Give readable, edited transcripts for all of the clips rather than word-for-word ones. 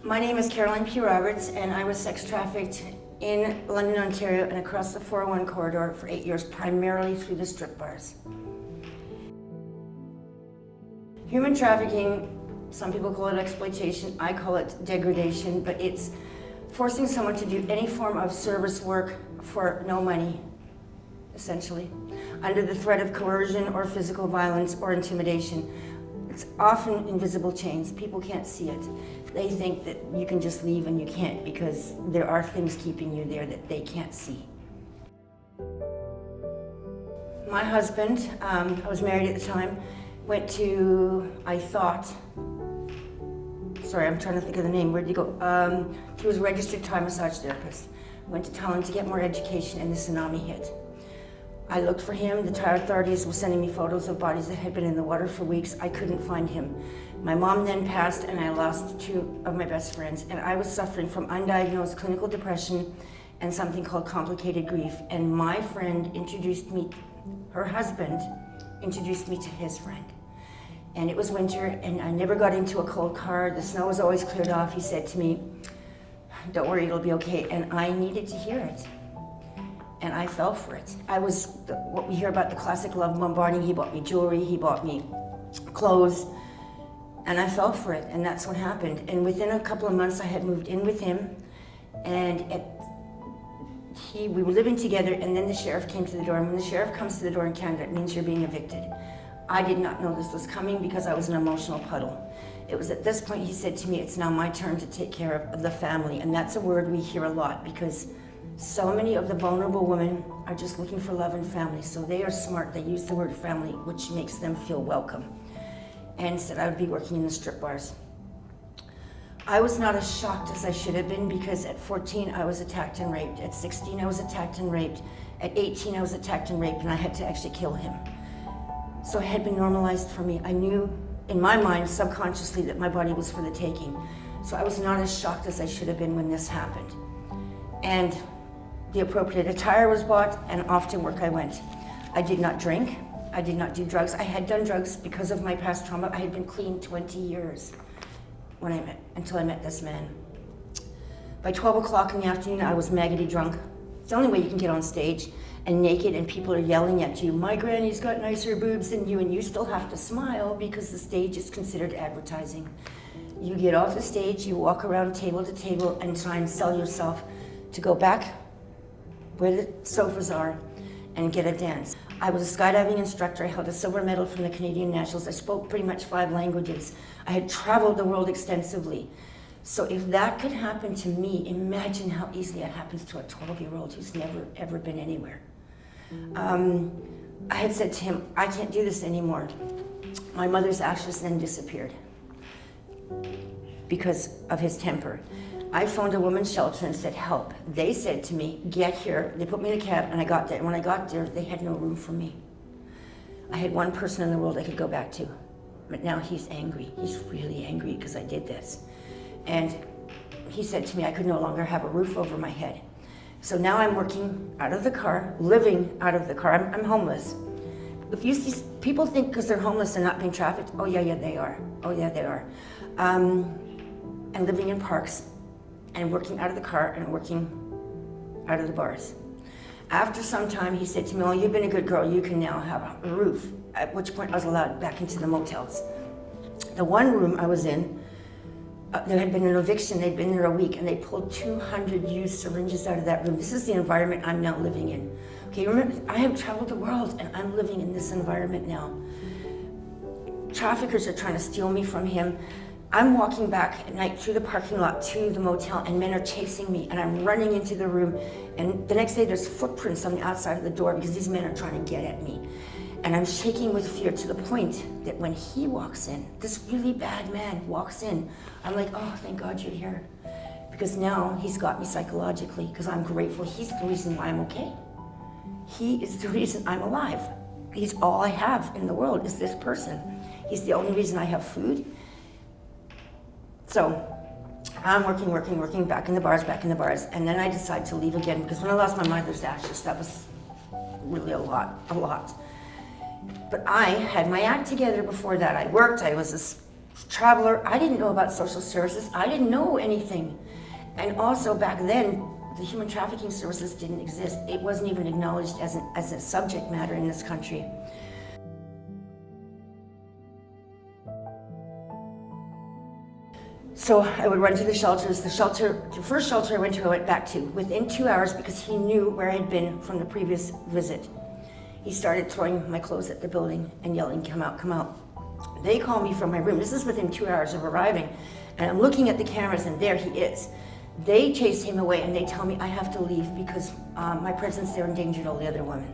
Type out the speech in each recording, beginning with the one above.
My name is Carolyn P. and I was sex trafficked in London, Ontario, and across the 401 corridor for 8 years, primarily through the strip bars. Human trafficking, some people call it exploitation, I call it degradation, but it's forcing someone to do any form of service work for no money, essentially, under the threat of coercion or physical violence or intimidation. It's often invisible chains. People can't see it. They think that you can just leave and you can't because there are things keeping you there that they can't see. My husband, I was married at the time, went to, I'm trying to think of the name, where'd you go? He was a registered Thai massage therapist. Went to Thailand to get more education and the tsunami hit. I looked for him. The Thai authorities were sending me photos of bodies that had been in the water for weeks. I couldn't find him. My mom then passed and I lost 2 of my best friends, and I was suffering from undiagnosed clinical depression and something called complicated grief. And my friend introduced me, her husband introduced me to his friend. And it was winter and I never got into a cold car. The snow was always cleared off. He said to me, "Don't worry, it'll be okay." And I needed to hear it. And I fell for it. I was what we hear about, the classic love bombarding. He bought me jewelry, he bought me clothes, and I fell for it, and that's what happened. And within a couple of months, I had moved in with him, and we were living together, and then the sheriff came to the door. And when the sheriff comes to the door in Canada, it means you're being evicted. I did not know this was coming because I was an emotional puddle. It was at this point he said to me, "It's now my turn to take care of the family." And that's a word we hear a lot because so many of the vulnerable women are just looking for love and family. So they are smart. They use the word family, which makes them feel welcome. And said I would be working in the strip bars. I was not as shocked as I should have been because at 14 I was attacked and raped. At 16 I was attacked and raped. At 18 I was attacked and raped, and I had to actually kill him. So it had been normalized for me. I knew in my mind subconsciously that my body was for the taking. So I was not as shocked as I should have been when this happened. And the appropriate attire was bought, and off to work I went. I did not drink. I did not do drugs. I had done drugs because of my past trauma. I had been clean 20 years until I met this man. By 12 o'clock in the afternoon, I was maggoty drunk. It's the only way you can get on stage and naked, and people are yelling at you, "My granny's got nicer boobs than you," and you still have to smile because the stage is considered advertising. You get off the stage, you walk around table to table and try and sell yourself to go back where the sofas are and get a dance. I was a skydiving instructor. I held a silver medal from the Canadian Nationals. I spoke pretty much 5 languages. I had traveled the world extensively. So if that could happen to me, imagine how easily it happens to a 12-year-old who's never, ever been anywhere. I had said to him, "I can't do this anymore." My mother's ashes then disappeared because of his temper. I phoned a women's shelter and said, "Help." They said to me, "Get here." They put me in a cab and I got there. And when I got there, they had no room for me. I had one person in the world I could go back to. But now he's angry. He's really angry because I did this. And he said to me I could no longer have a roof over my head. So now I'm working out of the car, living out of the car. I'm homeless. If you see, people think because they're homeless they're not being trafficked. Oh yeah, they are. Oh yeah, they are. And living in parks and working out of the car and working out of the bars. After some time, he said to me, "Oh, you've been a good girl, you can now have a roof." At which point I was allowed back into the motels. The one room I was in, there had been an eviction. They'd been there a week and they pulled 200 used syringes out of that room. This is the environment I'm now living in. Okay, remember, I have traveled the world and I'm living in this environment now. Traffickers are trying to steal me from him. I'm walking back at night through the parking lot to the motel and men are chasing me and I'm running into the room, and the next day there's footprints on the outside of the door because these men are trying to get at me. And I'm shaking with fear to the point that when he walks in, this really bad man walks in, I'm like, "Oh, thank God you're here." Because now he's got me psychologically because I'm grateful. He's the reason why I'm okay. He is the reason I'm alive. He's all I have in the world is this person. He's the only reason I have food. So I'm working, back in the bars, and then I decide to leave again because when I lost my mother's ashes, that was really a lot. But I had my act together before that. I worked, I was a traveler. I didn't know about social services. I didn't know anything. And also back then, the human trafficking services didn't exist. It wasn't even acknowledged as a subject matter in this country. So I would run to the shelters. The first shelter I went back to within 2 hours because he knew where I had been from the previous visit. He started throwing my clothes at the building and yelling, "Come out, come out." They call me from my room. This is within 2 hours of arriving. And I'm looking at the cameras and there he is. They chase him away and they tell me I have to leave because my presence there endangered all the other women.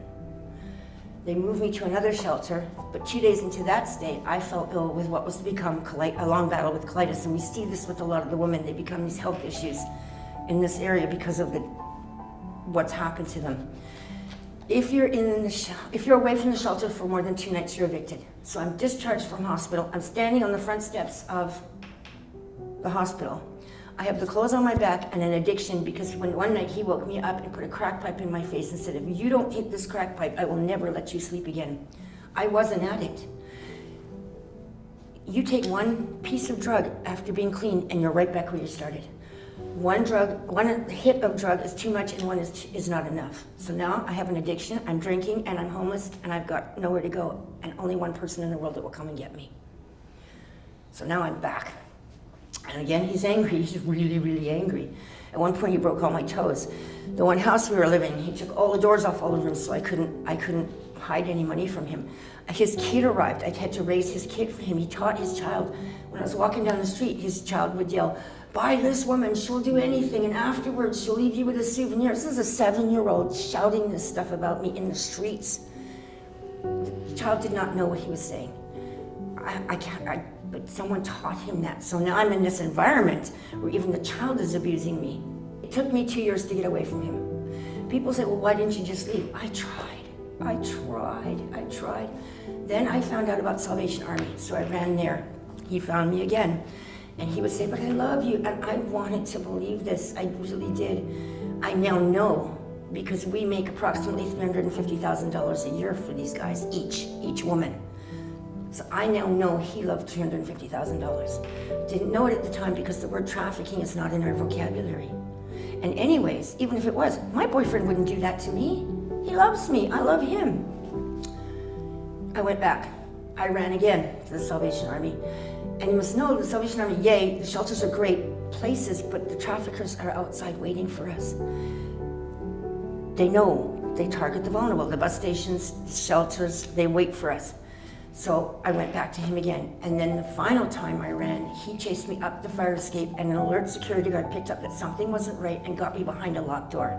They moved me to another shelter, but 2 days into that stay, I fell ill with what was to become a long battle with colitis. And we see this with a lot of the women. They become these health issues in this area because of what's happened to them. If you're away from the shelter for more than 2 nights, you're evicted. So I'm discharged from hospital. I'm standing on the front steps of the hospital. I have the clothes on my back and an addiction because when one night he woke me up and put a crack pipe in my face and said, "If you don't hit this crack pipe, I will never let you sleep again." I was an addict. You take one piece of drug after being clean and you're right back where you started. One hit of drug is too much and one is not enough. So now I have an addiction, I'm drinking and I'm homeless and I've got nowhere to go and only one person in the world that will come and get me. So now I'm back. And again, he's angry. He's really, really angry. At one point, he broke all my toes. The one house we were living in, he took all the doors off all the rooms, so I couldn't hide any money from him. His kid arrived. I had to raise his kid for him. He taught his child. When I was walking down the street, his child would yell, "Buy this woman, she'll do anything, and afterwards she'll leave you with a souvenir." This is a 7-year-old shouting this stuff about me in the streets. The child did not know what he was saying. But someone taught him that. So now I'm in this environment where even the child is abusing me. It took me 2 years to get away from him. People say, "Well, why didn't you just leave?" I tried. Then I found out about Salvation Army, so I ran there. He found me again. And he would say, "But I love you." And I wanted to believe this. I really did. I now know because we make approximately $350,000 a year for these guys, each woman. So I now know he loved $350,000. Didn't know it at the time because the word trafficking is not in our vocabulary. And anyways, even if it was, my boyfriend wouldn't do that to me. He loves me, I love him. I went back. I ran again to the Salvation Army. And you must know the Salvation Army, yay, the shelters are great places, but the traffickers are outside waiting for us. They know, they target the vulnerable, the bus stations, shelters, they wait for us. So I went back to him again. And then the final time I ran, he chased me up the fire escape and an alert security guard picked up that something wasn't right and got me behind a locked door.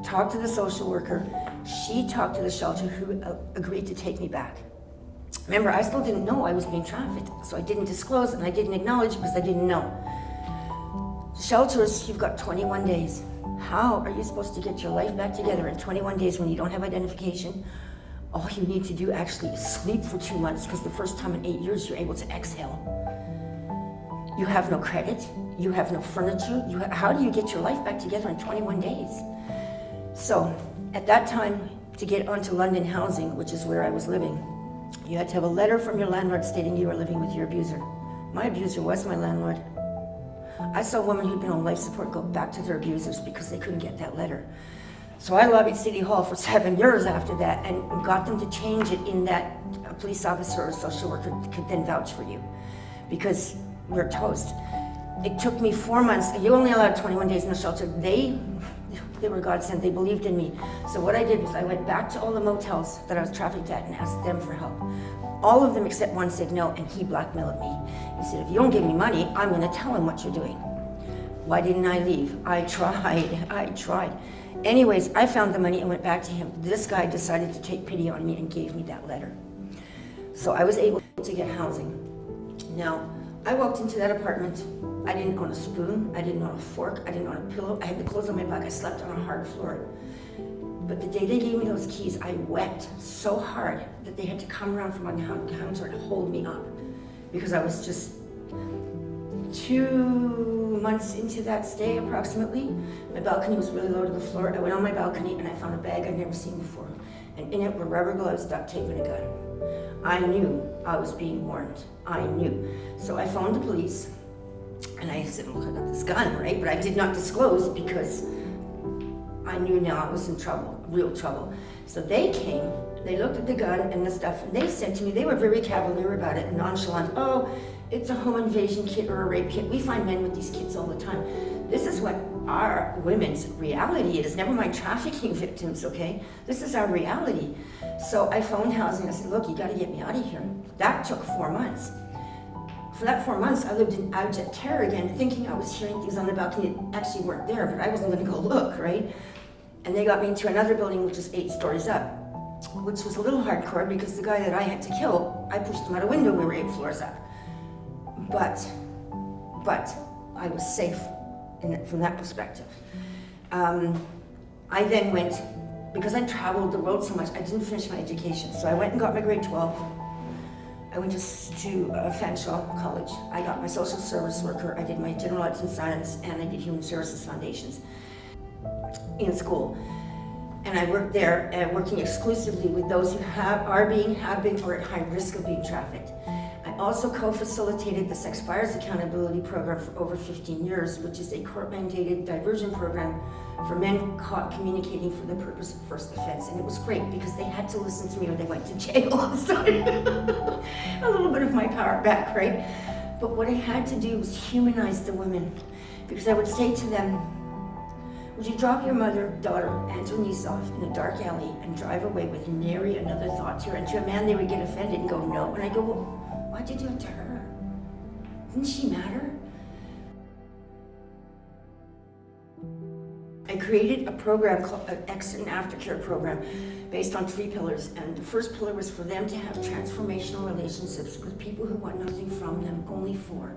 Talked to the social worker. She talked to the shelter who agreed to take me back. Remember, I still didn't know I was being trafficked, so I didn't disclose and I didn't acknowledge because I didn't know. Shelters, you've got 21 days. How are you supposed to get your life back together in 21 days when you don't have identification? All you need to do actually is sleep for 2 months because the first time in 8 years you're able to exhale. You have no credit, you have no furniture. How do you get your life back together in 21 days? So at that time, to get onto London housing, which is where I was living, you had to have a letter from your landlord stating you were living with your abuser. My abuser was my landlord. I saw women who'd been on life support go back to their abusers because they couldn't get that letter. So I lobbied City Hall for 7 years after that and got them to change it in that a police officer or a social worker could then vouch for you because we're toast. It took me 4 months. You only allowed 21 days in the shelter. They were godsend. They believed in me. So what I did was I went back to all the motels that I was trafficked at and asked them for help. All of them except one said no, and he blackmailed me. He said, "If you don't give me money, I'm going to tell him what you're doing." Why didn't I leave? I tried. Anyways, I found the money and went back to him. This guy decided to take pity on me and gave me that letter. So I was able to get housing. Now, I walked into that apartment. I didn't own a spoon, I didn't own a fork, I didn't own a pillow. I had the clothes on my back, I slept on a hard floor. But the day they gave me those keys, I wept so hard that they had to come around from my counter and hold me up because I was just 2 months into that stay approximately. My balcony was really low to the floor. I went on my balcony and I found a bag I'd never seen before. and in it were rubber gloves, duct tape, and a gun. I knew I was being warned. I knew. So I phoned the police, and I said, look, I got this gun, right? But I did not disclose because I knew now I was in trouble, real trouble. So they came, they looked at the gun and the stuff, and they said to me, they were very cavalier about it, nonchalant. Oh, it's a home invasion kit or a rape kit. We find men with these kits all the time. This is what our women's reality is, never mind trafficking victims, okay? This is our reality. So I phoned housing, I said, look, you gotta get me out of here. That took 4 months. For that 4 months, I lived in abject terror again, thinking I was hearing things on the balcony that actually weren't there, but I wasn't gonna go look, right? And they got me into another building, which was 8 stories up, which was a little hardcore because the guy that I had to kill, I pushed him out a window, we were 8 floors up. But I was safe from that perspective. I then went, because I traveled the world so much, I didn't finish my education. So I went and got my grade 12. I went to Fanshawe College. I got my social service worker. I did my general arts and science, and I did human services foundations in school. And I worked there, working exclusively with those who have been, or at high risk of being trafficked. I also co-facilitated the Sex Buyers Accountability Program for over 15 years, which is a court-mandated diversion program for men caught communicating for the purpose of first offense. And it was great because they had to listen to me or they went to jail all the time. A little bit of my power back, right? But what I had to do was humanize the women, because I would say to them, would you drop your mother, daughter, and your niece off in a dark alley and drive away with nary another thought to her? And to a man, they would get offended and go, no. And I go, well, why'd you do it to her? Didn't she matter? I created a program called an exit and aftercare program based on 3 pillars. And the first pillar was for them to have transformational relationships with people who want nothing from them, only for.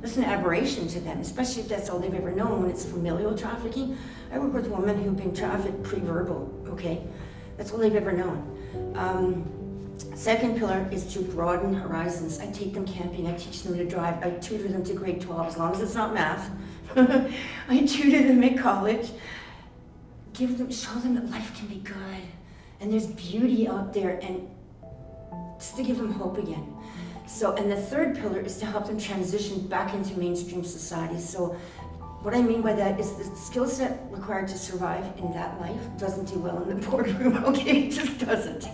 That's an aberration to them, especially if that's all they've ever known when it's familial trafficking. I work with women who've been trafficked pre-verbal, okay? That's all they've ever known. Second pillar is to broaden horizons. I take them camping, I teach them to drive, I tutor them to grade 12, as long as it's not math. I tutor them at college. Show them that life can be good, and there's beauty out there, and just to give them hope again. So, and the third pillar is to help them transition back into mainstream society. So what I mean by that is the skill set required to survive in that life doesn't do well in the boardroom, okay? It just doesn't.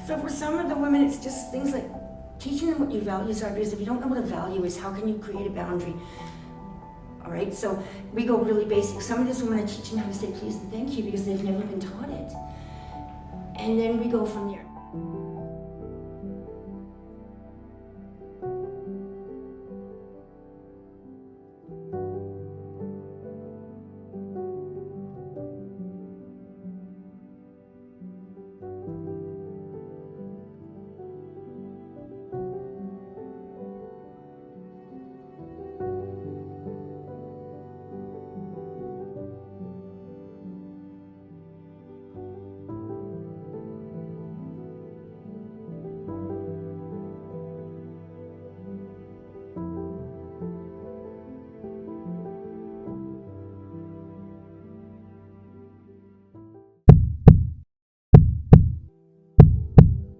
So for some of the women, it's just things like teaching them what your values are, because if you don't know what a value is, how can you create a boundary? All right, so we go really basic. Some of these women, I teach them how to say please and thank you because they've never been taught it. And then we go from there.